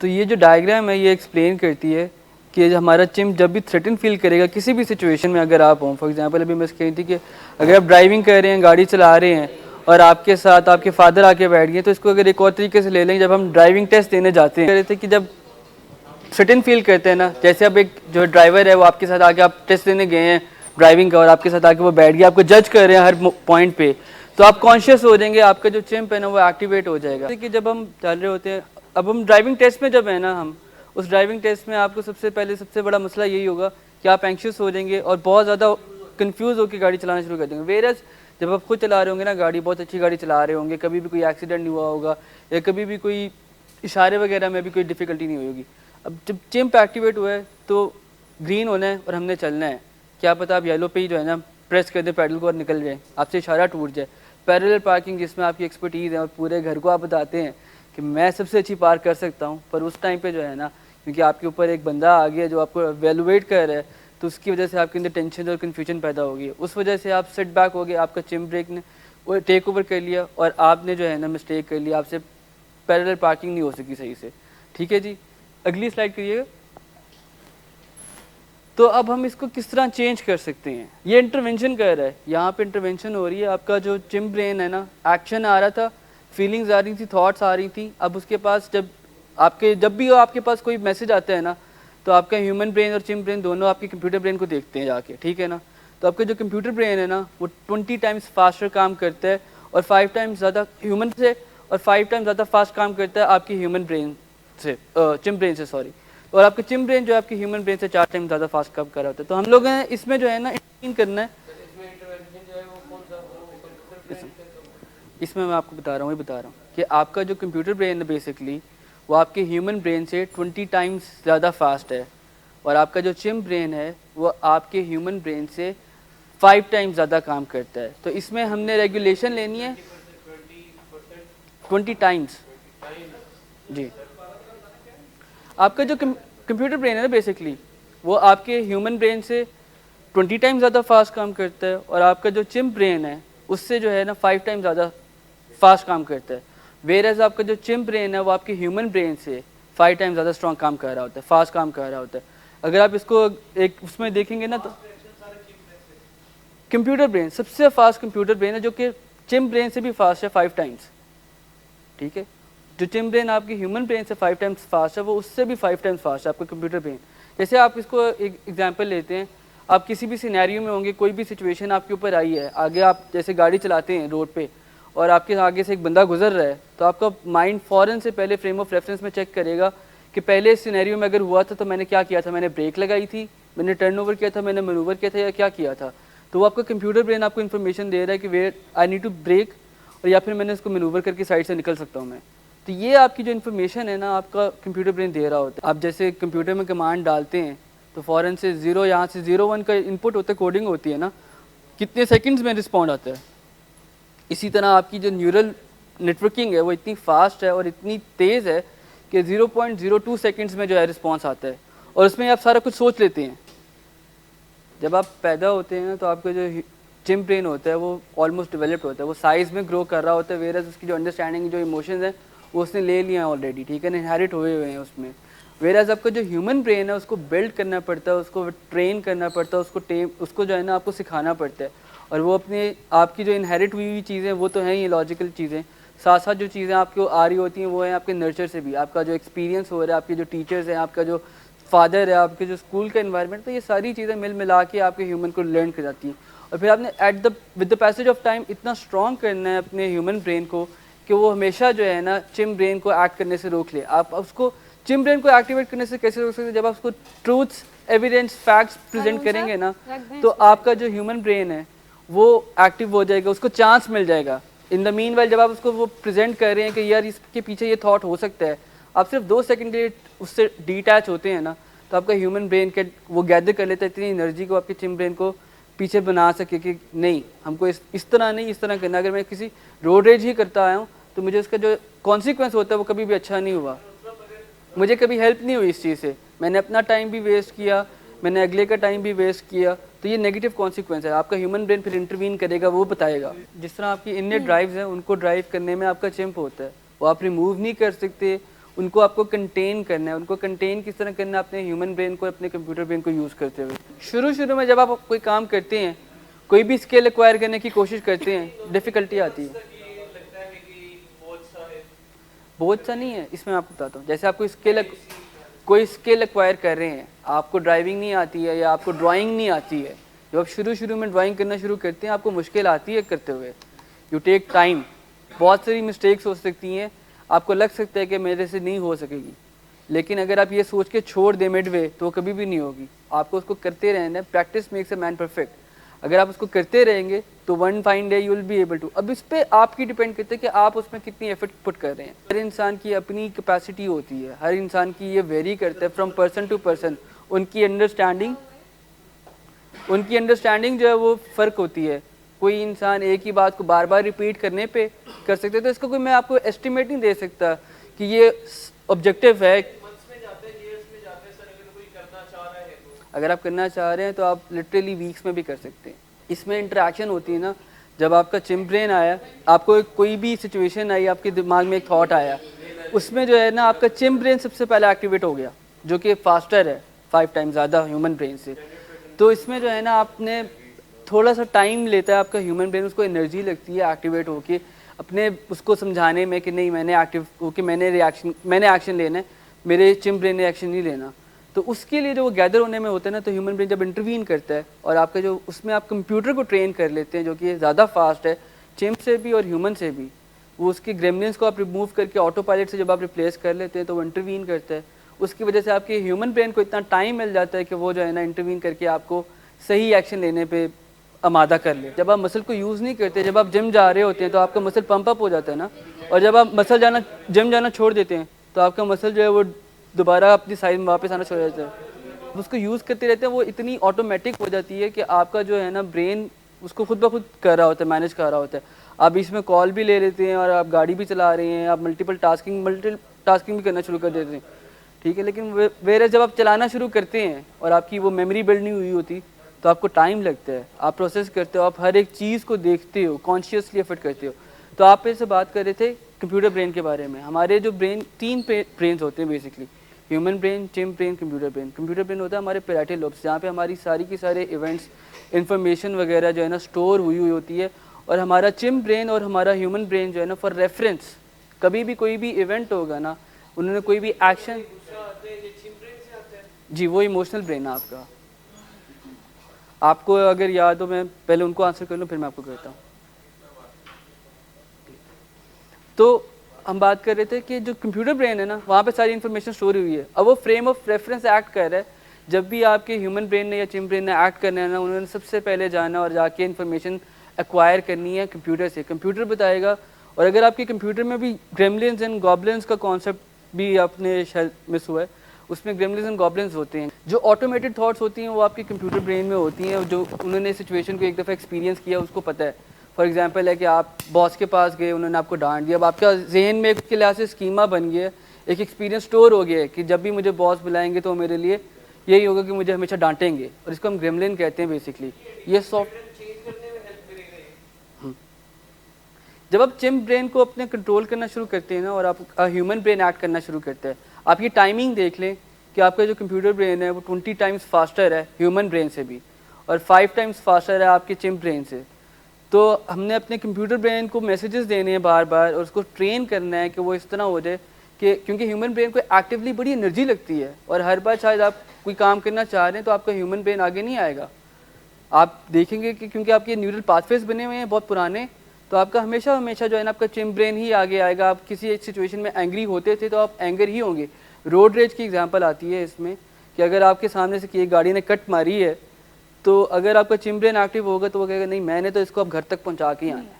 تو یہ جو ڈائیگرام ہے یہ ایکسپلین کرتی ہے کہ ہمارا چمپ جب بھی تھریٹن فیل کرے گا کسی بھی سچویشن میں، اگر آپ ہوں، فار ایگزامپل ابھی میں کہی تھی کہ اگر آپ ڈرائیونگ کر رہے ہیں، گاڑی چلا رہے ہیں اور آپ کے ساتھ آپ کے فادر آ کے بیٹھ گئے، تو اس کو اگر ایک اور طریقے سے لے لیں، جب ہم ڈرائیونگ ٹیسٹ دینے جاتے ہیں، کہہ رہے تھے کہ جب تھریٹن فیل کرتے ہیں نا، جیسے اب ایک جو ڈرائیور ہے وہ آپ کے ساتھ آ کے آپ ٹیسٹ دینے گئے ہیں ڈرائیونگ کا، اور آپ کے ساتھ آ کے وہ بیٹھ گیا، آپ کو جج کر رہے ہیں ہر پوائنٹ پہ، تو آپ کانشیس ہو جائیں گے، آپ کا جو چمپ ہے نا وہ ایکٹیویٹ ہو جائے گا. کہ جب ہم چل رہے ہوتے ہیں، اب ہم ڈرائیونگ ٹیسٹ میں جب ہے نا، ہم اس ڈرائیونگ ٹیسٹ میں آپ کو سب سے بڑا مسئلہ یہی ہوگا کہ آپ اینکشیس ہو جائیں گے اور بہت زیادہ کنفیوز ہو کے گاڑی چلانا شروع کر دیں گے. ویئرز جب آپ خود چلا رہے ہوں گے نا گاڑی، بہت اچھی گاڑی چلا رہے ہوں گے، کبھی بھی کوئی ایکسیڈنٹ نہیں ہوا ہوگا، یا کبھی بھی کوئی اشارے وغیرہ میں بھی کوئی ڈیفیکلٹی نہیں ہوگی. اب جب چمپ ایکٹیویٹ ہوا ہے تو گرین ہونا ہے اور ہم نے چلنا ہے. کیا پتا آپ یلو پہ ہی جو ہے نا پریس کر دیں پیڈل کو اور نکل جائیں، آپ سے اشارہ ٹوٹ جائے. پیرلل پارکنگ جس میں آپ کی ایکسپرٹیز ہے اور پورے گھر کو آپ بتاتے ہیں کہ میں سب سے اچھی پارک کر سکتا ہوں، پر اس ٹائم پہ جو ہے نا کیونکہ آپ کے اوپر ایک بندہ آ گیا جو آپ کو ایویلویٹ کر رہا ہے، تو اس کی وجہ سے آپ کے اندر ٹینشن اور کنفیوژن پیدا ہوگی. اس وجہ سے آپ سیٹ بیک ہو گئے، آپ کا چمپ بریک نے وہ ٹیک اوور کر لیا اور آپ نے جو ہے نا مسٹیک کر لیا، آپ سے پیرلل پارکنگ نہیں ہو سکی صحیح سے. ٹھیک ہے جی، اگلی سلائڈ کریے گا. تو اب ہم اس کو کس طرح چینج کر سکتے ہیں؟ یہ انٹروینشن کر رہا ہے، یہاں پہ انٹروینشن ہو رہی ہے. آپ کا جو چمپ برین ہے نا، ایکشن آ رہا تھا، فیلنگز آ رہی تھی، تھاٹس آ رہی تھیں. اب اس کے پاس جب بھی آپ کے پاس کوئی میسج آتا ہے نا، تو آپ کا ہیومن برین اور چمپ برین دونوں آپ کے کمپیوٹر برین کو دیکھتے ہیں جا کے. ٹھیک ہے نا، تو آپ کا جو کمپیوٹر برین ہے نا وہ 20 ٹائمز فاسٹر کام کرتا ہے اور 5 ٹائمز زیادہ ہیومن سے، اور 5 ٹائمز زیادہ فاسٹ کام کرتا ہے آپ کی ہیومن برین سے، چمپ برین سے سوری. اور آپ کا چمپ برین جو ہے آپ کی ہیومن برین سے 4 ٹائم زیادہ فاسٹ کام کر رہا ہوتا ہے. تو ہم لوگ ہیں اس میں جو ہے نا انٹروین کرنا ہے. اس میں آپ کو بتا رہا ہوں کہ آپ کا جو کمپیوٹر برین ہے بیسکلی وہ آپ کے ہیومن برین سے 20 ٹائمز زیادہ فاسٹ ہے، اور آپ کا جو چمپ برین ہے وہ آپ کے ہیومن برین سے 5 ٹائمز زیادہ کام کرتا ہے. تو اس میں ہم نے ریگولیشن لینی ہے 20 ٹائمز. جی، آپ کا جو کمپیوٹر برین ہے نا بیسکلی وہ آپ کے ہیومن برین سے 20 ٹائم زیادہ فاسٹ کام کرتا ہے، اور آپ کا جو چمپ برین ہے اس سے جو ہے نا 5 ٹائم زیادہ فاسٹ کام کرتا ہے. ویئرز آپ کا جو چمپ برین ہے وہ آپ کے ہیومن برین سے 5 ٹائم زیادہ اسٹرانگ کام کر رہا ہوتا ہے، فاسٹ کام کر رہا ہوتا ہے. اگر آپ اس کو ایک اس میں دیکھیں گے نا تو کمپیوٹر برین سب سے فاسٹ کمپیوٹر برین ہے، جو کہ چمپ برین سے بھی فاسٹ ہے 5 ٹائمز. ٹھیک ہے، جو چمپ برین آپ کی ہیومن برین سے 5 ٹائمز فاسٹ ہے وہ اس سے بھی 5 ٹائمز فاسٹ ہے آپ کا کمپیوٹر برین. جیسے آپ اس کو ایک ایگزامپل لیتے ہیں، آپ کسی بھی سینیریو میں ہوں گے، کوئی بھی سچویشن آپ کے اوپر آئی ہے، آگے آپ جیسے گاڑی چلاتے ہیں روڈ پہ اور آپ کے آگے سے ایک بندہ گزر رہا ہے، تو آپ کا مائنڈ فوراً سے پہلے فریم آف ریفرنس میں چیک کرے گا کہ پہلے اس سینیریو میں اگر ہوا تھا تو میں نے کیا کیا تھا، میں نے بریک لگائی تھی، میں نے ٹرن اوور کیا تھا، میں نے مینوور کیا تھا، یا کیا کیا تھا. تو وہ آپ کا کمپیوٹر برین آپ کو انفارمیشن دے رہا ہے کہ where I need to break, اور یا پھر میں نے اس کو مینوور کر کے سائڈ سے نکل سکتا ہوں میں. تو یہ آپ کی جو انفارمیشن ہے نا آپ کا کمپیوٹر برین دے رہا ہوتا ہے. آپ جیسے کمپیوٹر میں کمانڈ ڈالتے ہیں تو فوراً سے یہاں سے 0 1 کا ان پٹ ہوتا ہے، کوڈنگ ہوتی ہے نا، کتنے سیکنڈز میں رسپونڈ آتا ہے. اسی طرح آپ کی جو نیورل نیٹورکنگ ہے وہ اتنی فاسٹ ہے اور اتنی تیز ہے کہ 0.02 سیکنڈز میں جو ہے رسپانس آتا ہے، اور اس میں آپ سارا کچھ سوچ لیتے ہیں. جب آپ پیدا ہوتے ہیں تو آپ کا جو چمپ برین ہوتا ہے وہ آلموسٹ ڈیولپڈ ہوتا ہے، وہ سائز میں گرو کر رہا ہوتا ہے، ویئرز اس کی جو انڈرسٹینڈنگ جو ایموشنز ہیں وہ اس نے لے لیا ہیں آلریڈی. ٹھیک ہے نا، انہیرٹ ہوئے ہیں اس میں. ویئرز آپ کا جو ہیومن برین ہے اس کو بلڈ کرنا پڑتا ہے، اس کو ٹرین کرنا پڑتا ہے، اس کو جو ہے نا آپ کو سکھانا پڑتا ہے. اور وہ اپنے آپ کی جو انہیرٹ ہوئی چیزیں وہ تو ہیں ہی لاجیکل چیزیں، ساتھ ساتھ جو چیزیں آپ کو آ رہی ہوتی ہیں وہ ہیں آپ کے نرچر سے بھی، آپ کا جو ایکسپیرینس ہو رہا ہے، آپ کے جو ٹیچرز ہیں، آپ کا جو فادر ہے، آپ کے جو اسکول کا انوائرمنٹ، تو یہ ساری چیزیں مل ملا کے آپ کے ہیومن کو لرن کر جاتی ہیں. اور پھر آپ نے with the passage of time اتنا اسٹرانگ کرنا ہے اپنے ہیومن برین کو کہ وہ ہمیشہ جو ہے نا چمپ برین کو ایکٹ کرنے سے روک لے. آپ اس کو چمپ برین کو ایکٹیویٹ کرنے سے کیسے روک سکتے ہیں؟ جب آپ اس کو ٹروتھس، ایویڈنس، فیکٹس پریزنٹ کریں گے نا تو آپ کا جو ہیومن برین ہے وہ ایکٹیو ہو جائے گا، اس کو چانس مل جائے گا. ان دا مین وائل جب آپ اس کو وہ پریزنٹ کر رہے ہیں کہ یار اس کے پیچھے یہ تھاٹ ہو سکتا ہے، آپ صرف 2 سیکنڈ کے اس سے ڈیٹیچ ہوتے ہیں نا تو آپ کا ہیومن برین کے وہ گیدر کر لیتا ہے اتنی انرجی کو آپ کے چمپ برین کو پیچھے بنا سکے کہ نہیں ہم کو اس طرح نہیں، اس طرح کرنا. اگر میں کسی روڈ ریج ہی کرتا آیا ہوں تو مجھے اس کا جو کانسیکوینس ہوتا ہے وہ کبھی بھی اچھا نہیں ہوا، مجھے کبھی ہیلپ نہیں ہوئی اس چیز سے، میں نے اپنا ٹائم بھی ویسٹ کیا، میں نے اگلے کا ٹائم بھی ویسٹ کیا. تو یہ نیگیٹو کانسیکوینس ہے. آپ کا ہیومن برین پھر انٹروین کرے گا، وہ بتائے گا. جس طرح آپ کی انر ڈرائیوز ہیں ان کو ڈرائیو کرنے میں آپ کا چمپ ہوتا ہے، وہ آپ ریموو نہیں کر سکتے، ان کو آپ کو کنٹین کرنا ہے. ان کو کنٹین کس طرح کرنا ہے؟ اپنے ہیومن برین کو, اپنے کمپیوٹر برین کو یوز کرتے ہوئے. شروع میں جب آپ کوئی کام کرتے ہیں, کوئی بھی اسکل ایکوائر کرنے کی کوشش کرتے ہیں, ڈیفیکلٹی آتی ہے. بہت سا نہیں ہے اس میں, آپ کو بتاتا ہوں. جیسے آپ کوئی اسکل ایکوائر کر رہے ہیں, آپ کو ڈرائیونگ نہیں آتی ہے یا آپ کو ڈرائنگ نہیں آتی ہے. جب آپ شروع میں ڈرائنگ کرنا شروع کرتے ہیں, آپ کو مشکل آتی ہے کرتے ہوئے, یو ٹیک ٹائم, بہت ساری مسٹیکس ہو سکتی ہیں, آپ کو لگ سکتا ہے کہ میرے سے نہیں ہو سکے گی, لیکن اگر آپ یہ سوچ کے چھوڑ دیں مڈ وے تو وہ کبھی بھی نہیں ہوگی. آپ کو اس کو کرتے رہنا ہے. Practice makes a man perfect. اگر آپ اس کو کرتے رہیں گے تو one fine day you will be able to. اب اس پہ آپ کی ڈیپینڈ کرتے ہیں کہ آپ اس میں کتنی ایفرٹ پٹ کر رہے ہیں. ہر انسان کی اپنی کیپیسٹی ہوتی ہے, ہر انسان کی یہ ویری کرتا ہے فرام پرسن ٹو پرسن. ان کی انڈرسٹینڈنگ جو ہے وہ فرق ہوتی ہے. کوئی انسان ایک ہی بات کو بار بار ریپیٹ کرنے پہ کر سکتے, تو اس کا کوئی میں آپ کو ایسٹیمیٹ نہیں دے سکتا کہ یہ آبجیکٹیو ہے. اگر آپ کرنا چاہ رہے ہیں تو آپ لٹرلی ویکس میں بھی کر سکتے ہیں. اس میں انٹریکشن ہوتی ہے نا. جب آپ کا چمپ برین آیا, آپ کو کوئی بھی سچویشن آئی, آپ کے دماغ میں ایک تھاٹ آیا, اس میں جو ہے نا آپ کا چمپ برین سب سے پہلے ایکٹیویٹ ہو گیا, جو کہ فاسٹر ہے 5 ٹائم زیادہ ہیومن برین سے. تو اس میں جو ہے نا آپ نے تھوڑا سا ٹائم لیتا ہے آپ کا ہیومن برین, اس کو انرجی لگتی ہے ایکٹیویٹ ہو کے اپنے اس کو سمجھانے میں کہ نہیں میں نے ایکٹیو ہو کے میں نے ایکشن لینا ہے, میرے چمپ برین نے ایکشن نہیں لینا. تو اس کے لیے جو وہ گیدر ہونے میں ہوتا ہے نا, تو ہیومن برین جب انٹروین کرتا ہے اور آپ کا جو اس میں آپ کمپیوٹر کو ٹرین کر لیتے ہیں, جو کہ زیادہ فاسٹ ہے چمپ سے بھی اور ہیومن سے بھی. وہ اس کی گریملنس کو آپ ریموو کر کے آٹو پائلٹ سے جب آپ ریپلیس کر لیتے ہیں تو وہ انٹروین کرتا ہے. اس کی وجہ سے آپ کے ہیومن برین کو اتنا ٹائم مل جاتا ہے کہ وہ جو ہے نا انٹروین کر کے آپ کو صحیح ایکشن لینے پہ آمادہ کر لے. جب آپ مسل کو یوز نہیں کرتے, جب آپ جم جا رہے ہوتے ہیں تو آپ کا مسل پمپ اپ ہو جاتا ہے نا, اور جب آپ جم جانا چھوڑ دیتے ہیں تو آپ کا مسل جو ہے وہ دوبارہ اپنی سائز میں واپس آنا چھوڑ جاتا ہے. اس کو یوز کرتے رہتے ہیں, وہ اتنی آٹومیٹک ہو جاتی ہے کہ آپ کا جو ہے نا برین اس کو خود بخود کر رہا ہوتا ہے, مینیج کر رہا ہوتا ہے. آپ اس میں کال بھی لے لیتے ہیں اور آپ گاڑی بھی چلا رہے ہیں, آپ ملٹیپل ٹاسکنگ بھی کرنا شروع کر دیتے ہیں, ٹھیک ہے. لیکن ویرے جب آپ چلانا شروع کرتے ہیں اور آپ کی وہ میموری بلڈ نہیں ہوئی ہوتی تو آپ کو ٹائم لگتا ہے, آپ پروسیس کرتے ہو, آپ ہر ایک چیز کو دیکھتے ہو, کانشیسلی ایفرٹ کرتے ہو. تو آپ پہ سے بات کر رہے تھے کمپیوٹر برین کے بارے میں. ہمارے جو تین برینز ہوتے ہیں basically, human brain, chimp brain, computer brain. Computer brain ہوتا ہے ہمارے پیراٹل لوبس, جہاں پہ ہماری ساری کی سارے ایونٹس, انفارمیشن وغیرہ جو ہے نا اسٹور ہوئی ہوتی ہے. اور ہمارا چمپ برین اور ہمارا ہیومن برین جو ہے نا فار ریفرنس, کبھی بھی کوئی بھی ایونٹ ہوگا نا, انہوں نے کوئی بھی ایکشن, جی وہ ایموشنل برین ہے آپ کا. آپ کو اگر یاد ہو, میں پہلے ان کو آنسر کر لوں پھر میں آپ کو کہتا ہوں. تو ہم بات کر رہے تھے کہ جو کمپیوٹر برین ہے نا, وہاں پہ ساری انفارمیشن اسٹور ہوئی ہے. اب وہ فریم آف ریفرنس ایکٹ کر رہا ہے. جب بھی آپ کے ہیومن برین نے یا چمپ برین نے ایکٹ کرنا ہے نا, انہوں نے سب سے پہلے جانا اور جا کے انفارمیشن ایکوائر کرنی ہے کمپیوٹر سے. کمپیوٹر بتائے گا. اور اگر آپ کے کمپیوٹر میں بھی گریملنز اینڈ گابلنز کا کانسیپٹ بھی آپ نے شاید مس ہوا ہے, اس میں گریملنز اینڈ گابلنز ہوتے ہیں. جو آٹومیٹڈ تھاٹس ہوتی ہیں وہ آپ کے کمپیوٹر برین میں ہوتی ہیں, جو انہوں نے سچویشن کو ایک دفعہ ایکسپیرینس کیا اس کو پتہ ہے. فار ایگزامپل ہے کہ آپ باس کے پاس گئے, انہوں نے آپ کو ڈانٹ دیا, اب آپ کا ذہن میں ایک کے لحاظ سے اسکیما بن گیا, ایک ایکسپیرینس اسٹور ہو گیا ہے کہ جب بھی مجھے باس بلائیں گے تو میرے لیے یہی ہوگا کہ مجھے ہمیشہ ڈانٹیں گے, اور اس کو ہم گریملن کہتے ہیں بیسکلی. یہ جب آپ چمپ برین کو اپنے کنٹرول کرنا شروع کرتے ہیں نا, اور آپ ہیومن برین ایکٹ کرنا شروع کرتا ہے, آپ کی ٹائمنگ دیکھ لیں کہ آپ کا جو کمپیوٹر برین ہے وہ 20 ٹائمز فاسٹر ہے ہیومن برین سے بھی, اور 5 ٹائمز فاسٹر ہے آپ کے چمپ برین سے. تو ہم نے اپنے کمپیوٹر برین کو میسیجز دینے ہیں بار بار, اور اس کو ٹرین کرنا ہے کہ وہ اس طرح ہو جائے کہ, کیونکہ ہیومن برین کو ایکٹیولی بڑی انرجی لگتی ہے, اور ہر بار شاید آپ کوئی کام کرنا چاہ رہے ہیں تو آپ کا ہیومن برین آگے نہیں آئے گا. آپ دیکھیں گے کہ کیونکہ آپ کے نیورل پاتھ ویز بنے ہوئے ہیں بہت پرانے, تو آپ کا ہمیشہ جو ہے نا آپ کا چمپ برین ہی آگے آئے گا. آپ کسی ایک سچویشن میں اینگری ہوتے تھے تو آپ اینگر ہی ہوں گے. روڈ ریج کی ایگزامپل آتی ہے اس میں کہ اگر آپ کے سامنے سے ایک گاڑی نے کٹ ماری ہے, تو اگر آپ کا چمپ برین ایکٹیو ہوگا تو وہ کہے گا نہیں میں نے تو اس کو اب گھر تک پہنچا کے آنا ہے.